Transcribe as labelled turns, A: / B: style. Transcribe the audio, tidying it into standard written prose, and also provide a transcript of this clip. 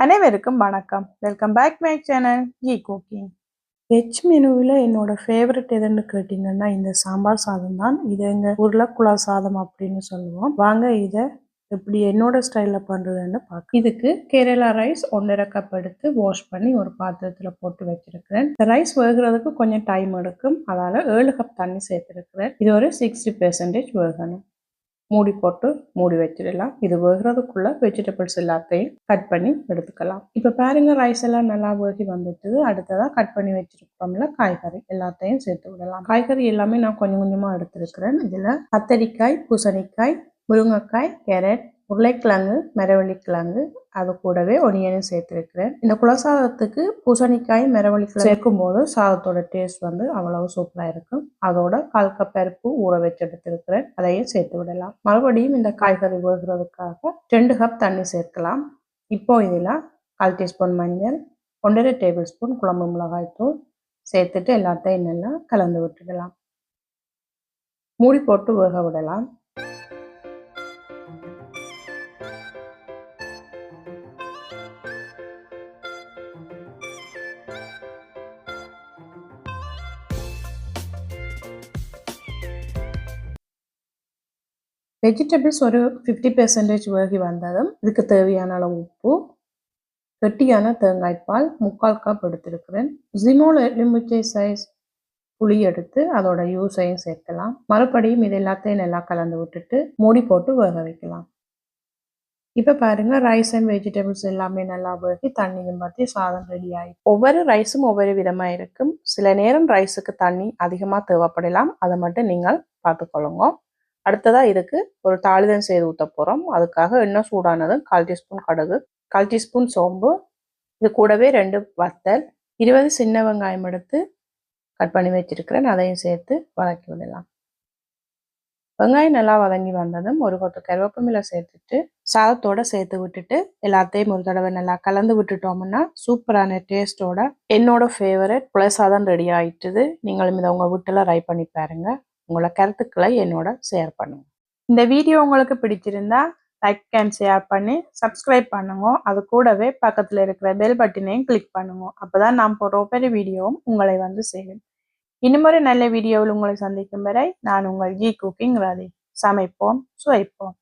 A: அனைவருக்கும் வணக்கம். Welcome back my channel G cooking. Veg மெனுவில் என்னோட ஃபேவரட் எதுன்னு கேட்டிங்கன்னா இந்த சாம்பார் சாதம் தான். இது எங்கள் உருளைக்குழா சாதம் அப்படின்னு சொல்லுவோம். வாங்க இதை எப்படி என்னோட ஸ்டைலில் பண்ணுறதுன்னு பார்க்க. இதுக்கு கேரளா ரைஸ் 1.5 கப் எடுத்து வாஷ் பண்ணி ஒரு பாத்திரத்தில் போட்டு வச்சிருக்கிறேன். இந்த ரைஸ் வேகிறதுக்கு கொஞ்சம் டைம் எடுக்கும், அதால் 7 கப் தண்ணி சேர்த்துருக்கிறேன். இது ஒரு 60% வேகணும். மூடி போட்டு மூடி வச்சிடலாம். இது வேகிறதுக்குள்ள வெஜிடபிள்ஸ் எல்லாத்தையும் கட் பண்ணி எடுத்துக்கலாம். இப்போ பாருங்க, ரைஸ் எல்லாம் நல்லா வேகி வந்துட்டு அடுத்ததாக கட் பண்ணி வச்சிருக்கோம்ல காய்கறி எல்லாத்தையும் சேர்த்து விடலாம். காய்கறி எல்லாமே நான் கொஞ்சம் கொஞ்சமாக எடுத்துருக்கிறேன். இதில் கத்தரிக்காய், பூசணிக்காய், முருங்கைக்காய், கேரட், உருளைக்கிழங்கு, மரவள்ளிக்கிழங்கு, அது கூடவே ஒனியனும் சேர்த்துருக்கிறேன். இந்த குலசாதத்துக்கு பூசணிக்காய், மரவள்ளிக்கிழங்கு சேர்க்கும் போது சாதத்தோட டேஸ்ட் அவ்வளவு சூப்பராக இருக்கும். அதோட 1/4 கப் பருப்பு ஊற வச்சு எடுத்துருக்கிறேன், அதையும் சேர்த்து விடலாம். மறுபடியும் இந்த காய்கறி வேகிறதுக்காக 2 கப் தண்ணி சேர்க்கலாம். இப்போ இதில் 1/4 டீஸ்பூன் மஞ்சள், 1.5 டேபிள் ஸ்பூன் குழம்பு மிளகாய் தூள் சேர்த்துட்டு எல்லாத்தையும் நல்லா கலந்து விட்டுடலாம். மூடி போட்டு வேக விடலாம். வெஜிடபிள்ஸ் ஒரு 50% வேகி வந்ததும் இதுக்கு தேவையான அளவு உப்பு, கெட்டியான தேங்காய்ப்பால் 3/4 கப் எடுத்திருக்கிறேன். ஜிமோல் எலுமிச்சை சைஸ் புளி எடுத்து அதோட யூஸையும் சேர்க்கலாம். மறுபடியும் இது எல்லாத்தையும் நல்லா கலந்து விட்டுட்டு மூடி போட்டு வேக வைக்கலாம். இப்போ பாருங்க, ரைஸ் அண்ட் வெஜிடபிள்ஸ் எல்லாமே நல்லா வேகி தண்ணியும் பற்றி சாதம் ரெடி ஆகிடும். ஒவ்வொரு ரைஸும் ஒவ்வொரு விதமாக இருக்கும். சில நேரம் ரைஸுக்கு தண்ணி அதிகமாக தேவைப்படலாம், அதை மட்டும் நீங்கள் பார்த்துக்கொள்ளுங்க. அடுத்ததாக இதுக்கு ஒரு தாளிதம் செய்து ஊற்ற போகிறோம். அதுக்காக எண்ணெய் சூடானதும் 1/4 டீஸ்பூன் கடுகு, 1/4 டீஸ்பூன் சோம்பு, இது கூடவே 2 வத்தல், 20 சின்ன வெங்காயம் எடுத்து கட் பண்ணி வச்சிருக்கிறேன், அதையும் சேர்த்து வதக்கி விடலாம். வெங்காயம் நல்லா வதங்கி வந்ததும் ஒரு கொத்து கருவேப்பிலை சேர்த்துட்டு சாதத்தோட சேர்த்து விட்டுட்டு எல்லாத்தையும் ஒரு தடவை நல்லா கலந்து விட்டுட்டோம்னா சூப்பரான டேஸ்டோட என்னோட ஃபேவரட் புளிசாதம் ரெடி ஆயிட்டுது. நீங்களும் இதை உங்கள் வீட்டில் ட்ரை பண்ணி பாருங்க. உங்களோட கருத்துக்களை என்னோட ஷேர் பண்ணுங்க. இந்த வீடியோ உங்களுக்கு பிடிச்சிருந்தா லைக் அண்ட் ஷேர் பண்ணி சப்ஸ்கிரைப் பண்ணுங்க. அது கூடவே பக்கத்தில் இருக்கிற பெல் பட்டனையும் கிளிக் பண்ணுங்க. அப்போதான் நான் போடுற ஒவ்வொரு வீடியோவும் உங்களை சேரும். இன்னும் ஒரு நல்ல வீடியோவில் உங்களை சந்திக்கும் வரை நான் உங்கள் ஜி குக்கிங் ராதி. சமைப்போம், சுவைப்போம்.